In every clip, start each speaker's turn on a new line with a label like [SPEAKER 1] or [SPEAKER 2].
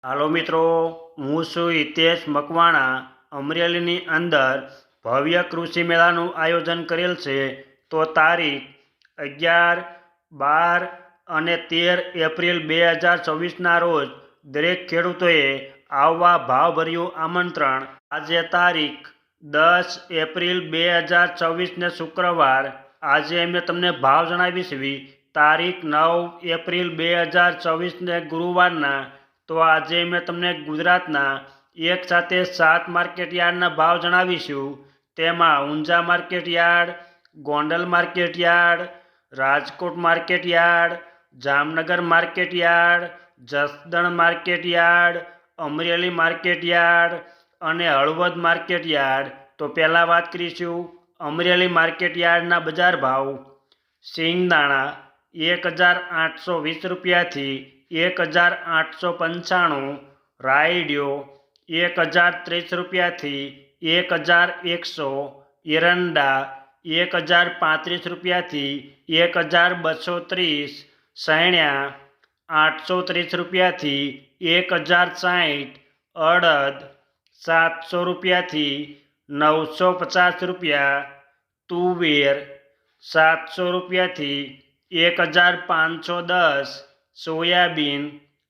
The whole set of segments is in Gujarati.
[SPEAKER 1] હાલો મિત્રો, હું છું હિતેશ મકવાણા। અમરેલીની અંદર ભવ્ય કૃષિ મેળાનું આયોજન કરેલ છે। તો તારીખ 11, 12 અને 13 એપ્રિલ 2024ના રોજ દરેક ખેડૂતોએ આવવા ભાવભર્યું આમંત્રણ। આજે તારીખ 10 એપ્રિલ 2024ને શુક્રવાર। આજે અમે તમને ભાવ જણાવીશું। તારીખ 9 એપ્રિલ 2024ને ગુરુવારના। તો આજે મેં તમને ગુજરાતના એક સાથે 7 માર્કેટયાર્ડના ભાવ જણાવીશું। તેમાં Unjha market yard, Gondal market yard, Rajkot market yard, Jamnagar market yard, Jasdan market yard, Amreli market yard અને હળવદ માર્કેટયાર્ડ। તો પહેલાં વાત કરીશું અમરેલી માર્કેટયાર્ડના બજાર ભાવ। સિંગદાણા 1820 રૂપિયાથી 1895, રાયડિયો 1030 રૂપિયાથી 1100, એરંડા 1035 રૂપિયાથી 1230, સૈણ્યા 830 રૂપિયાથી 1060, અડદ 700 રૂપિયાથી 950 રૂપિયા, તુવેર 700 રૂપિયાથી 1510, સોયાબીન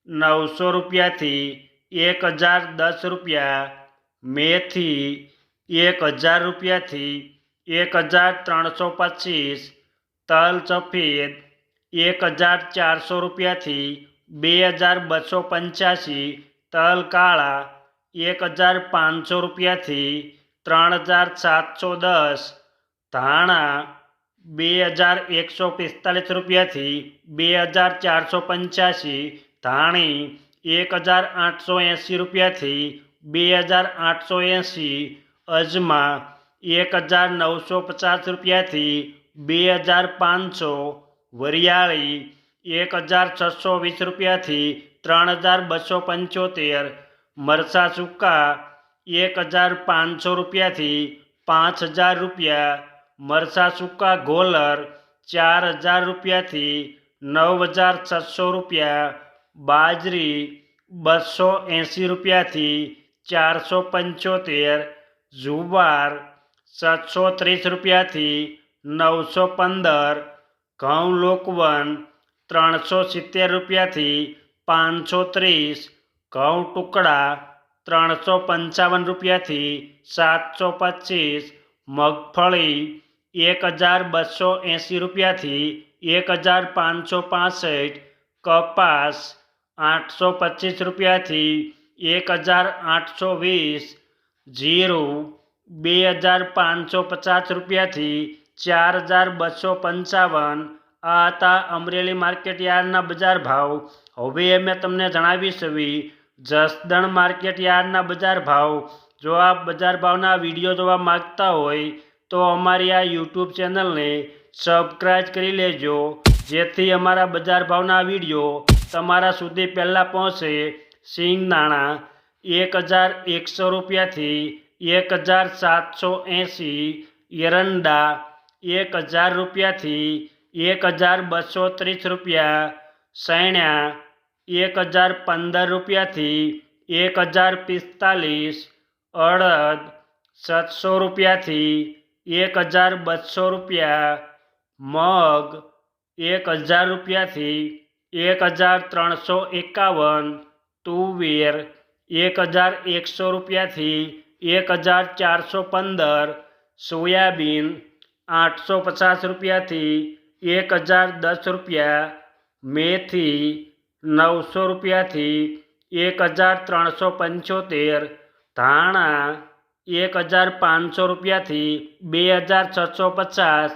[SPEAKER 1] 900 રૂપિયાથી 1010 રૂપિયા, મેથી 1000 રૂપિયાથી 1325, તલ સફેદ 1400 રૂપિયાથી 2285, તલ કાળા 1500 રૂપિયાથી 3710, ધાણા 2145 રૂપિયાથી 2485, ધાણી 1880 રૂપિયાથી 2880, અજમા 1950 રૂપિયાથી 2500, વરિયાળી 1620 રૂપિયાથી 3275, મરચાં સૂકા 1500 રૂપિયાથી 5000 રૂપિયા, મરચાં સૂકા ગોલર 4000 રૂપિયાથી 9600 રૂપિયા, બાજરી 280 રૂપિયાથી 475, જુવાર 730 રૂપિયાથી 915, ઘઉં લોકવન 370 રૂપિયાથી 530, ઘઉં ટુકડા 355 રૂપિયાથી 725, મગફળી 1280 રૂપિયાથી 1565, કપાસ 825 રૂપિયાથી 1820, જીરું 2550 રૂપિયાથી 4255। આ હતા અમરેલી માર્કેટયાર્ડના બજાર ભાવ। હવે અમે તમને જણાવીશું જસદણ માર્કેટયાર્ડના બજાર ભાવ। જો આપ બજાર ભાવના વિડીયો જોવા માગતા હોય તો અમારી આ યુટ્યુબ ચેનલને સબસ્ક્રાઈબ કરી લેજો, જેથી અમારા બજાર ભાવના વિડીયો તમારા સુધી પહેલાં પહોંચે। સિંગદાણા 1100 રૂપિયાથી 1780, એરંડા 1000 રૂપિયાથી 1230 રૂપિયા, સૈણ્યા 1015 રૂપિયાથી 1045, અડદ 700 રૂપિયાથી 1200 રૂપિયા, મગ 1000 રૂપિયાથી 1351, તુવેર 1100 રૂપિયાથી 1415, સોયાબીન 850 રૂપિયાથી 1010 રૂપિયા, મેથી 900 રૂપિયાથી 1375, ધાણા 1500 રૂપિયાથી 2650,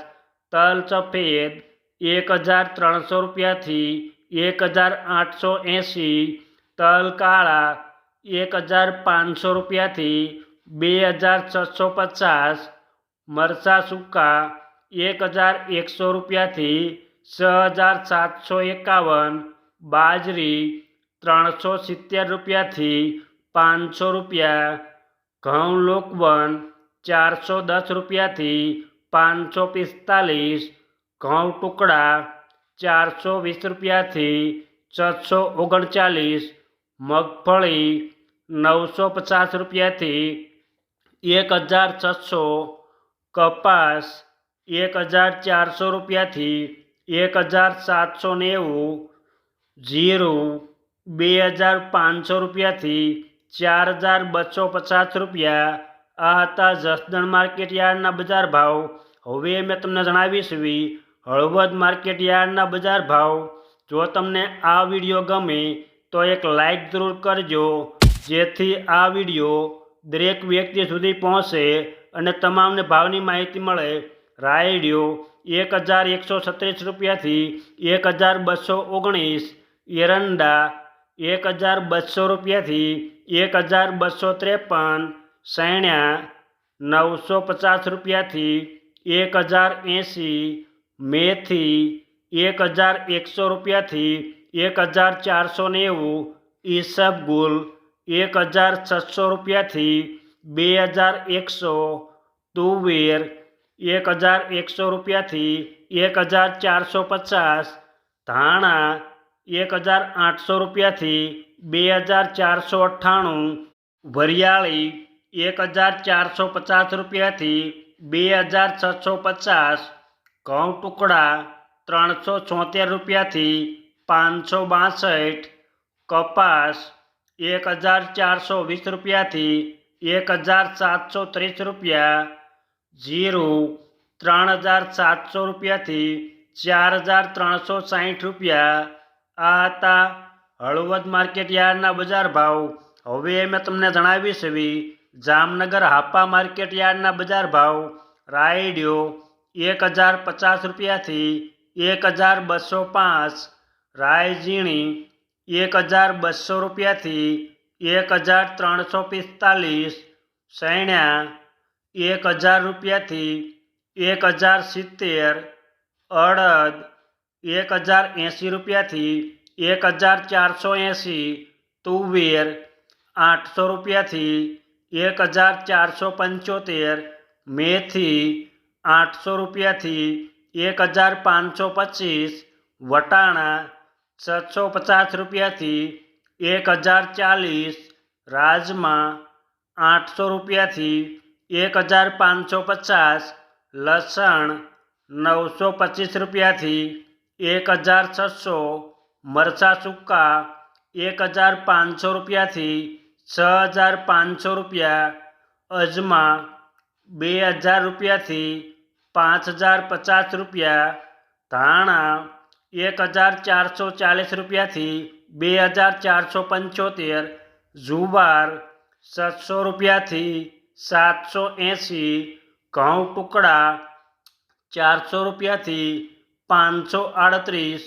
[SPEAKER 1] તલ સફેદ 1300 રૂપિયાથી 1880, તલ કાળા 1500 રૂપિયાથી 2650, મરચાં સૂકા 1100 રૂપિયાથી 6751, બાજરી 370 રૂપિયાથી 500 રૂપિયા, ઘઉં લોકવન 410 રૂપિયાથી 545, ઘઉં ટુકડા 420 રૂપિયાથી 639, મગફળી 950 રૂપિયાથી 1600, કપાસ 1400 રૂપિયાથી 1790, જીરું 2500 રૂપિયાથી 4250 રૂપિયા. આ હતા જસદણ માર્કેટ યાર્ડના બજાર ભાવ. હવે મેં તમને જણાવીશ હળવદ માર્કેટ યાર્ડના બજાર ભાવ. જો તમને આ વિડીયો ગમે તો એક લાઈક જરૂર કરજો, જેથી આ વિડીયો દરેક વ્યક્તિ સુધી પહોંચે અને તમામને ભાવની માહિતી મળે. રાયડિયો 1136 રૂપિયાથી 1219, એરંડા 1200 રૂપિયાથી 1253, સૈણ્યા 950 રૂપિયાથી 1080, મેથી 1100 રૂપિયાથી 1490, ઈસબગુલ 1600 રૂપિયાથી 2100, તુવેર 1100 રૂપિયાથી 1450, ધાણા 1800 રૂપિયાથી 2498, વરિયાળી 1450 રૂપિયાથી 2650, ઘઉં ટુકડા 376 રૂપિયાથી 562, કપાસ 1420 રૂપિયાથી 1730 રૂપિયા, જીરું 3700 રૂપિયાથી 4360 રૂપિયા. આ હતા હળવદ માર્કેટ યાર્ડના બજાર ભાવ. હવે મેં તમને જણાવીશ જામનગર હાપા માર્કેટ યાર્ડના બજાર ભાવ. રાયડિયો 1050 રૂપિયાથી 1205, રાયઝીણી 1200 રૂપિયાથી 1345, સૈણ્યા 1000 રૂપિયાથી 1070, અડદ 1080 રૂપિયાથી 1480, તુવેર 800 રૂપિયાથી 1475, મેથી 800 રૂપિયાથી 1525, વટાણા 650 રૂપિયાથી 1040, રાજમા 800 રૂપિયાથી 1550, લસણ 925 રૂપિયાથી 1600, મરચાં સૂકા 1500 રૂપિયાથી 6500 રૂપિયા, અજમા 2000 રૂપિયાથી 5050 રૂપિયા, ધાણા 1440 રૂપિયાથી 2475, જુવાર 700 રૂપિયાથી 780, ઘઉં ટુકડા 400 રૂપિયાથી 538,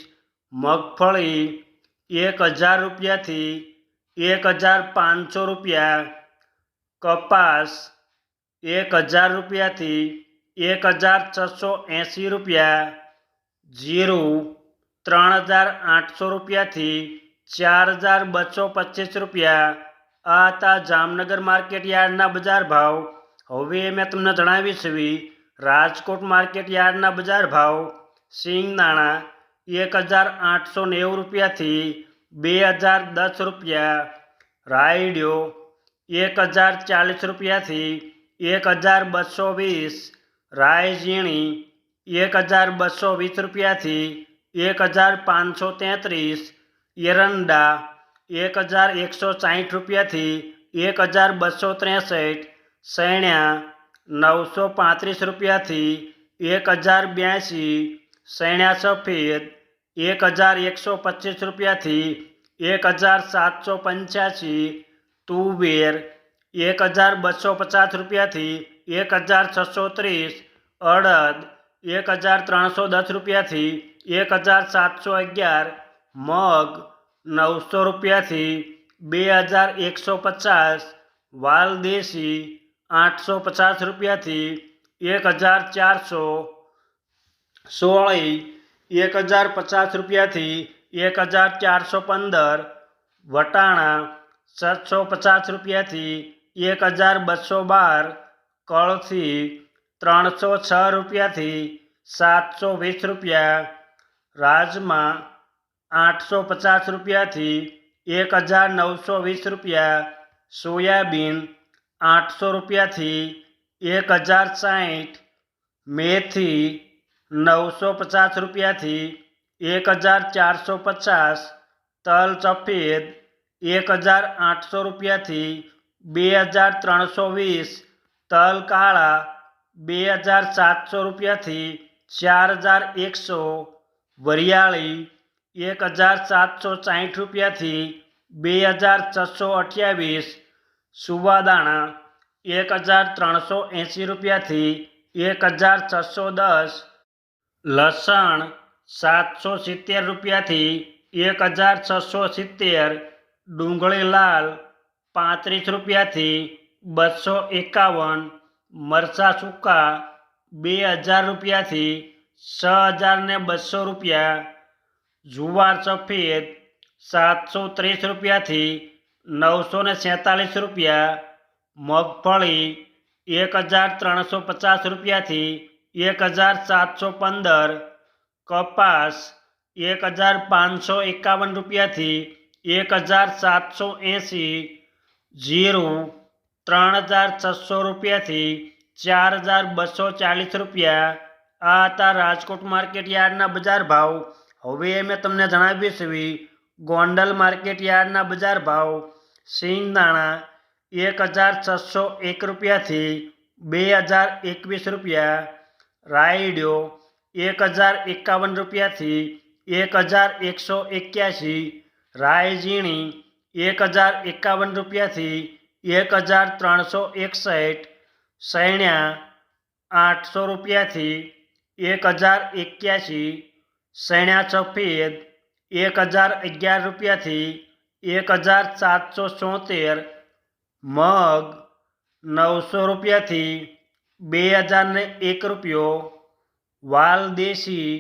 [SPEAKER 1] મગફળી 1000 રૂપિયાથી 1500 રૂપિયા, કપાસ 1000 રૂપિયાથી 1680 રૂપિયા, જીરું 3800 રૂપિયાથી 4225 રૂપિયા. આ હતા જામનગર માર્કેટ યાર્ડના બજાર ભાવ. હવે મેં તમને જણાવીશ રાજકોટ માર્કેટ યાર્ડના બજાર ભાવ. સિંગદાણા 1890 રૂપિયાથી 2010 રૂપિયા, રાયડિયો 1040 રૂપિયાથી 1220, રાયઝીણી 1220 રૂપિયાથી 1533, એરંડા 1160 રૂપિયાથી 1263, સૈણ્યા 935 રૂપિયાથી 1082, સૈણ્યા સફેદ 1125 રૂપિયાથી 1785, તુવેર 1250 રૂપિયાથી 1630, અડદ 1310 રૂપિયાથી 1711, મગ 900 રૂપિયાથી 2150, વાલદેશી 850 રૂપિયાથી 1400, સોળી 1050 રૂપિયાથી 1415, વટાણા 750 રૂપિયાથી 1212, કળથી 306 રૂપિયાથી 720 રૂપિયા, રાજમા 850 રૂપિયાથી 1920 રૂપિયા, સોયાબીન 800 રૂપિયાથી 1060, મેથી 950 રૂપિયાથી 1450, તલ સફેદ 1800 રૂપિયાથી 2320, તલ કાળા 2700 રૂપિયાથી 4100, વરિયાળી 1760 રૂપિયાથી 2628, સુવાદાણા 1380 રૂપિયાથી 1610, લસણ 770 રૂપિયાથી 1670, ડુંગળી લાલ 35 રૂપિયાથી 251, મરચાં સૂકા 2000 રૂપિયાથી 6200 રૂપિયા, જુવાર સફેદ 730 રૂપિયાથી 947 રૂપિયા, મગફળી 1350 રૂપિયાથી 1715, કપાસ 1551 રૂપિયાથી 1780, જીરું 3600 રૂપિયાથી 4240 રૂપિયા. આ હતા રાજકોટ માર્કેટ યાર્ડના બજાર ભાવ. હવે મેં તમને જણાવ્યું છે ગોંડલ માર્કેટ યાર્ડના બજાર ભાવ. સિંગદાણા 1601 રૂપિયાથી 2021 રૂપિયા, રાયડો 1051 રૂપિયાથી 1181, રાઈ ઝીણી 1051 રૂપિયાથી 1361, સૈણ્યા 800 રૂપિયાથી 1081, સૈણ્યા સફેદ 1011 રૂપિયાથી 1774, મગ 900 રૂપિયાથી 2001 રૂપિયો, વાલ દેશી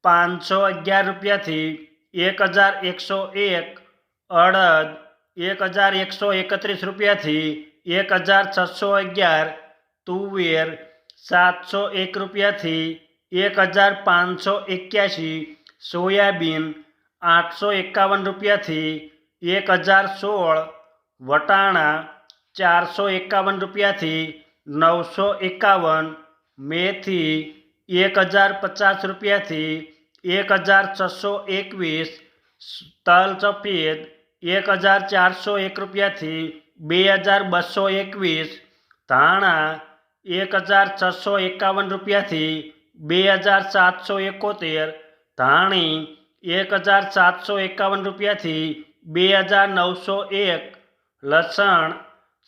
[SPEAKER 1] 511 રૂપિયાથી 1101, અડદ 1131 રૂપિયાથી 1611, તુવેર 701 રૂપિયાથી 1581, સોયાબીન 851 રૂપિયાથી 1016, વટાણા 451 રૂપિયાથી 951, મેથી 1050 રૂપિયાથી 1621, તલ સફેદ 1401 રૂપિયાથી 2221, ધાણા 1651 રૂપિયાથી 2771, ધાણી 1751 રૂપિયાથી 2901, લસણ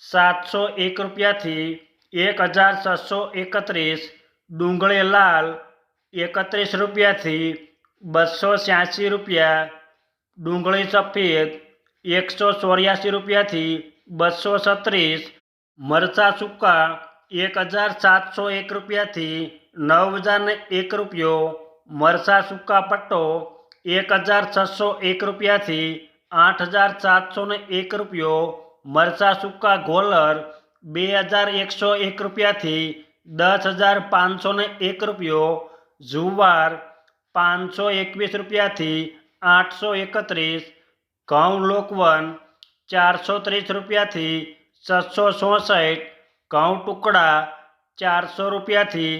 [SPEAKER 1] 701 રૂપિયાથી 1631, ડુંગળી લાલ 31 રૂપિયાથી 286 રૂપિયા, ડુંગળી સફેદ 184 રૂપિયાથી 236, મરચાં સૂકા 1701 રૂપિયાથી 9001 રૂપિયો, મરચાં સૂકા પટ્ટો 1601 રૂપિયાથી 8701 રૂપિયો, મરચાં સૂકા ગોલર 2101 રૂપિયાથી 10501 રૂપિયો, જુવાર 521 રૂપિયાથી 831, ઘઉં લોકવન 430 રૂપિયાથી 666, ઘઉં ટુકડા 400 રૂપિયાથી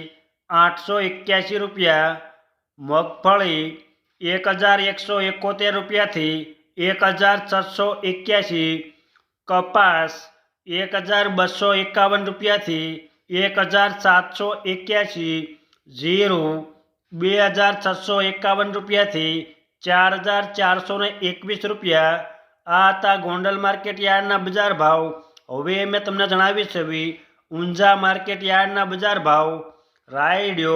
[SPEAKER 1] 881 રૂપિયા, મગફળી 1171 રૂપિયાથી 1681, કપાસ 1251 રૂપિયાથી 1781, જીરું 2651 રૂપિયાથી 4421 રૂપિયા. આ હતા ગોંડલ માર્કેટ યાર્ડના બજાર ભાવ. હવે મેં તમને જણાવી છે ઊંઝા માર્કેટ યાર્ડના બજાર ભાવ. રાયડો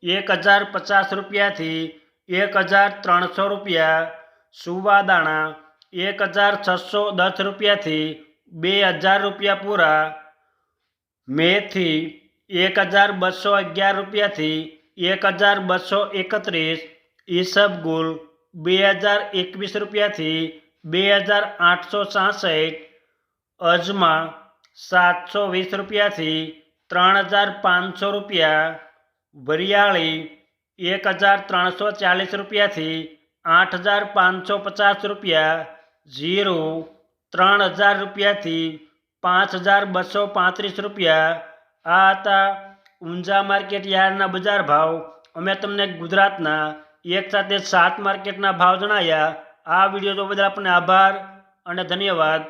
[SPEAKER 1] 1050 રૂપિયાથી 1300 રૂપિયા, સુવાદાણા 1610 રૂપિયાથી 2000 રૂપિયા પૂરા, મેથી 1211 રૂપિયાથી 1231, ઈસબગુલ 2021 રૂપિયાથી 2866, અજમા 720 રૂપિયાથી 3500 રૂપિયા, વરિયાળી 1340 રૂપિયાથી 8550 રૂપિયા, જીરું 3000 રૂપિયાથી 5235 રૂપિયા। આ હતા ઊંઝા માર્કેટ યાર્ડના બજાર ભાવ। અમે તમને ગુજરાતના એક સાથે 7 માર્કેટના ભાવ જણાવ્યા। આ વિડીયો જોવા બદલ આપને આભાર અને ધન્યવાદ।